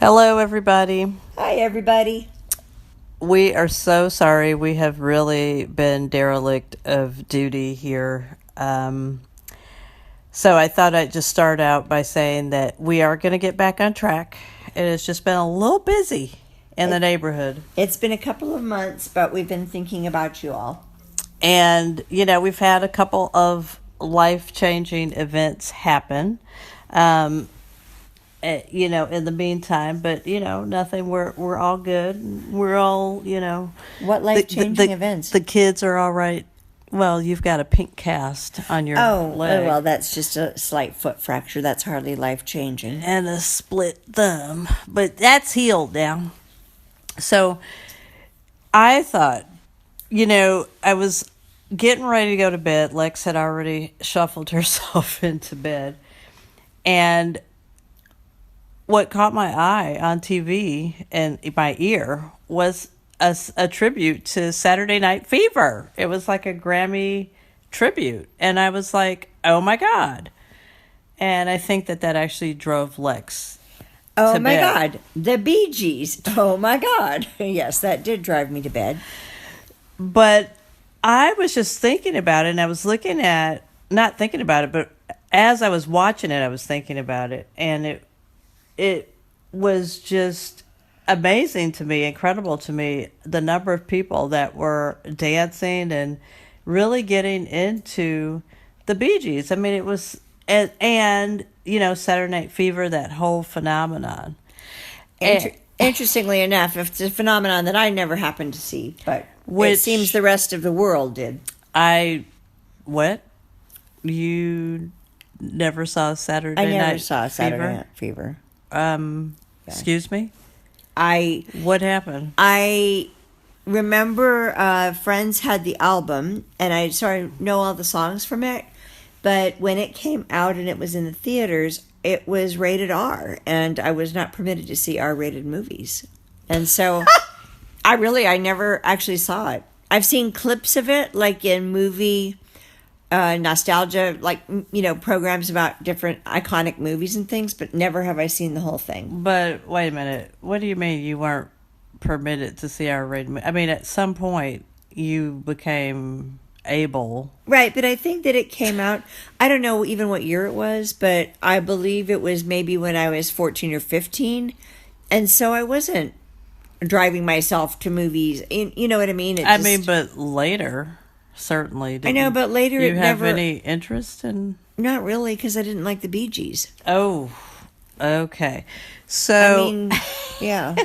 Hello, everybody. Hi, everybody. We are so sorry. We have really been derelict of duty here. So I thought I'd just start out by saying that we are going to get back on track. It has just been a little busy in the neighborhood. It's been a couple of months, but we've been thinking about you all. And, we've had a couple of life changing events happen. Um, in the meantime, but nothing. We're all good. We're all What life-changing events? The kids are all right. Well, you've got a pink cast on your leg. Well, that's just a slight foot fracture. That's hardly life-changing. And a split thumb, but that's healed now. So I thought, I was getting ready to go to bed. Lex had already shuffled herself into bed, and what caught my eye on TV and my ear was a tribute to Saturday Night Fever. It was like a Grammy tribute. And I was like, oh my God. And I think that actually drove Lex. Oh my God. The Bee Gees. Oh my God. Yes, that did drive me to bed. But I was just thinking about it, and I was not thinking about it, but as I was watching it, I was thinking about it. And it was just amazing to me, incredible to me, the number of people that were dancing and really getting into the Bee Gees. I mean, it was, and Saturday Night Fever, that whole phenomenon. Interestingly enough, it's a phenomenon that I never happened to see, but it seems the rest of the world did. What? You never saw Saturday Night Fever? I never saw Saturday Night Fever. Excuse me? What happened? I remember Friends had the album, and I know all the songs from it, but when it came out and it was in the theaters, it was rated R, and I was not permitted to see R-rated movies. And so I never actually saw it. I've seen clips of it, like in movie nostalgia, like, programs about different iconic movies and things, but never have I seen the whole thing. But wait a minute. What do you mean you weren't permitted to see R-rated movies? I mean, at some point you became able. Right, but I think that it came out, I don't know even what year it was, but I believe it was maybe when I was 14 or 15. And so I wasn't driving myself to movies. You know what I mean? But later, certainly. I know, but later you have any interest in? Not really, because I didn't like the Bee Gees. Oh, okay. So. Yeah.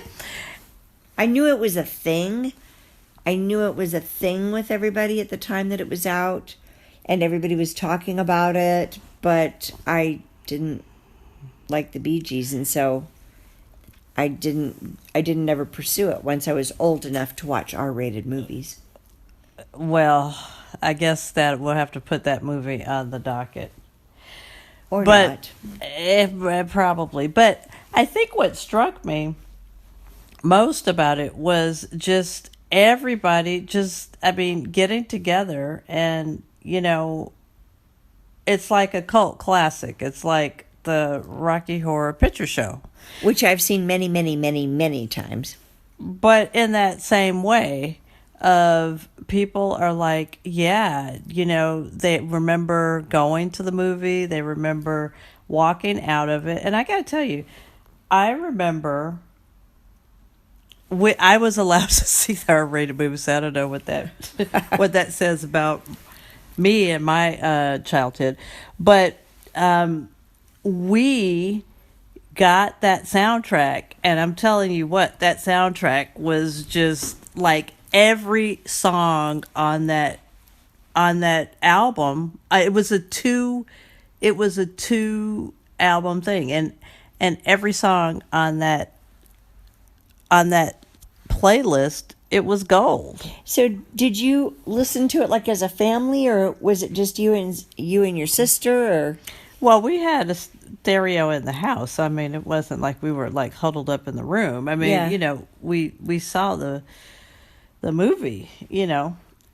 I knew it was a thing. I knew it was a thing with everybody at the time that it was out, and everybody was talking about it, but I didn't like the Bee Gees, and so I didn't ever pursue it once I was old enough to watch R-rated movies. Well, I guess that we'll have to put that movie on the docket. Or not. Probably. But I think what struck me most about it was just everybody getting together, and, it's like a cult classic. It's like the Rocky Horror Picture Show. Which I've seen many, many, many, many times. But in that same way, of people are like, they remember going to the movie, they remember walking out of it. And I gotta tell you, I remember I was allowed to see the R-rated movies, so I don't know what that says about me and my childhood. But we got that soundtrack, and I'm telling you what, that soundtrack was just like every song on that album. It was a two album thing, and every song on that playlist, it was gold. So did you listen to it like as a family, or was it just you and your sister? Or well, we had a stereo in the house. I mean, it wasn't like we were like huddled up in the room. I mean, we saw the movie,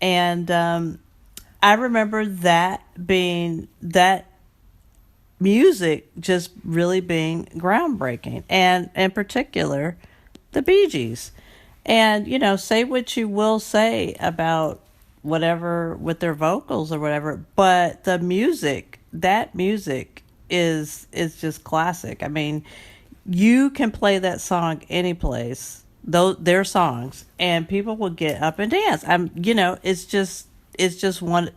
and I remember that music just really being groundbreaking, and in particular, the Bee Gees. And, say what you will say about whatever with their vocals or whatever, but the music, that music is just classic. I mean, you can play that song any place, though their songs, and people will get up and dance. It's just one.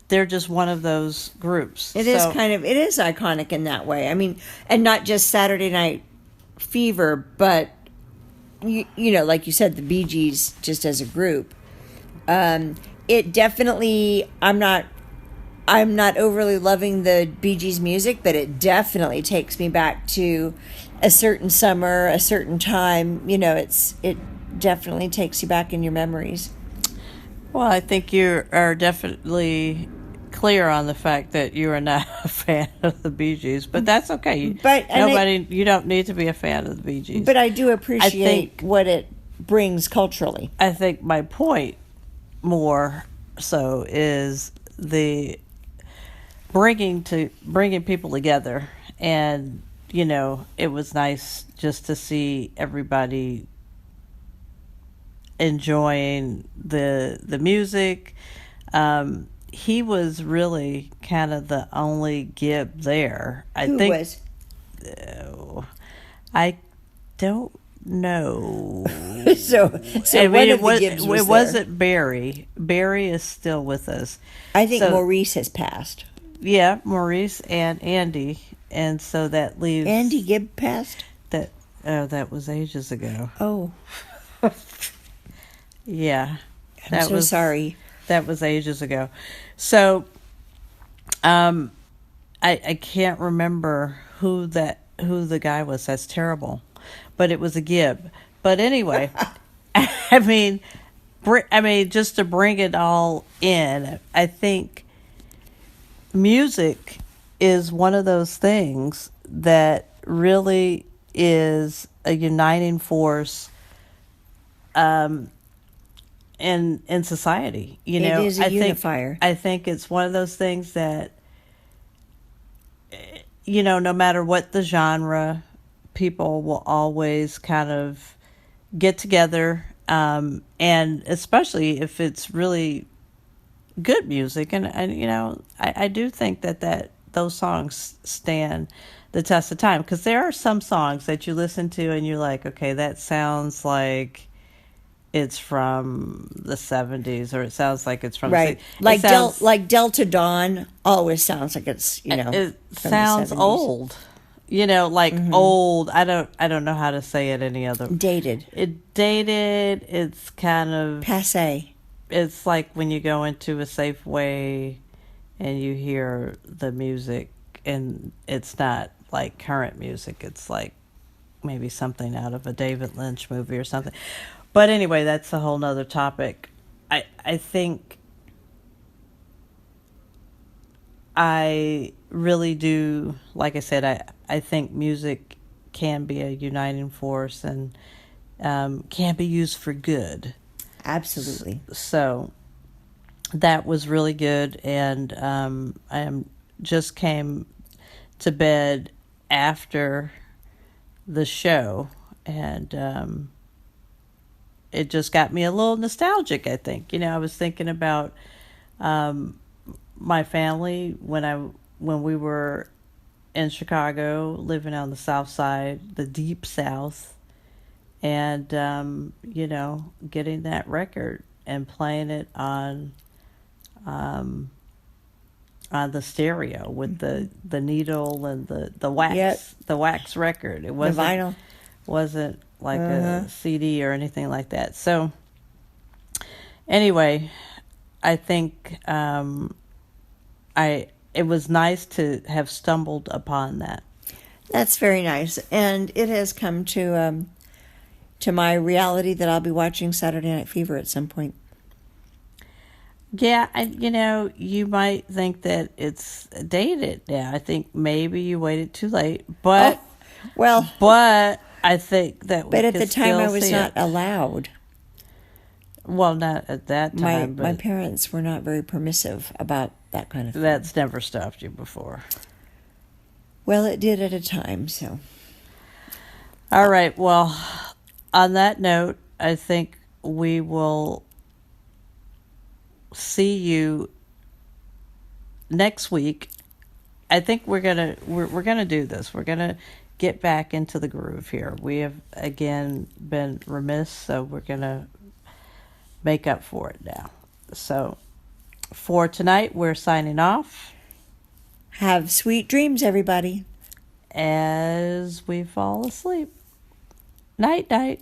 They're just one of those groups. It is iconic in that way. I mean, and not just Saturday Night Fever, but like you said, the Bee Gees just as a group. It definitely, I'm not overly loving the Bee Gees music, but it definitely takes me back to a certain summer, a certain time. It definitely takes you back in your memories. Well, I think you are definitely clear on the fact that you are not a fan of the Bee Gees, but that's okay. You don't need to be a fan of the Bee Gees. But I do appreciate what it brings culturally. I think my point more so is the bringing people together, and it was nice just to see everybody enjoying the music. He was really kind of the only Gibb there. Who was? I don't know. so I mean, it wasn't Barry. Barry is still with us. I think Maurice has passed. Yeah, Maurice and Andy, and so that leaves Andy Gibb passed. That was ages ago. Oh, yeah. I'm so sorry. That was ages ago. So, I can't remember who the guy was. That's terrible, but it was a Gibb. But anyway, I mean, just to bring it all in, I think music is one of those things that really is a uniting force in society. It is a unifier. I think it's one of those things that, no matter what the genre, people will always kind of get together, and especially if it's really good music. And I do think that those songs stand the test of time, because there are some songs that you listen to and you're like, okay, that sounds like it's from the 70s, or it sounds like it's from right. Like Delta Dawn always sounds like it's it sounds old, old. I don't know how to say it any other. Dated. It's kind of passé. It's like when you go into a Safeway and you hear the music, and it's not like current music. It's like maybe something out of a David Lynch movie or something. But anyway, that's a whole nother topic. I think I really do, like I said, I think music can be a uniting force, and can be used for good. Absolutely. So that was really good, and I just came to bed after the show, and it just got me a little nostalgic, I think. I was thinking about my family when we were in Chicago, living on the South Side, the Deep South, and getting that record and playing it on the stereo with the needle and the wax. Yep. The wax record. It wasn't like a CD or anything like that. So anyway, I think it was nice to have stumbled upon that. That's very nice, and it has come to my reality that I'll be watching Saturday Night Fever at some point. Yeah, you might think that it's dated now. I think maybe you waited too late, but but I think that. But at the time, I was not allowed. Well, not at that time. My parents were not very permissive about that kind of thing. That's never stopped you before. Well, it did at a time, so. All right. Well, on that note, I think we will see you next week. I think we're gonna do this. We're gonna get back into the groove here. We have again been remiss, so we're gonna make up for it now. So for tonight, we're signing off Have sweet dreams, everybody. as we fall asleep. Night, night.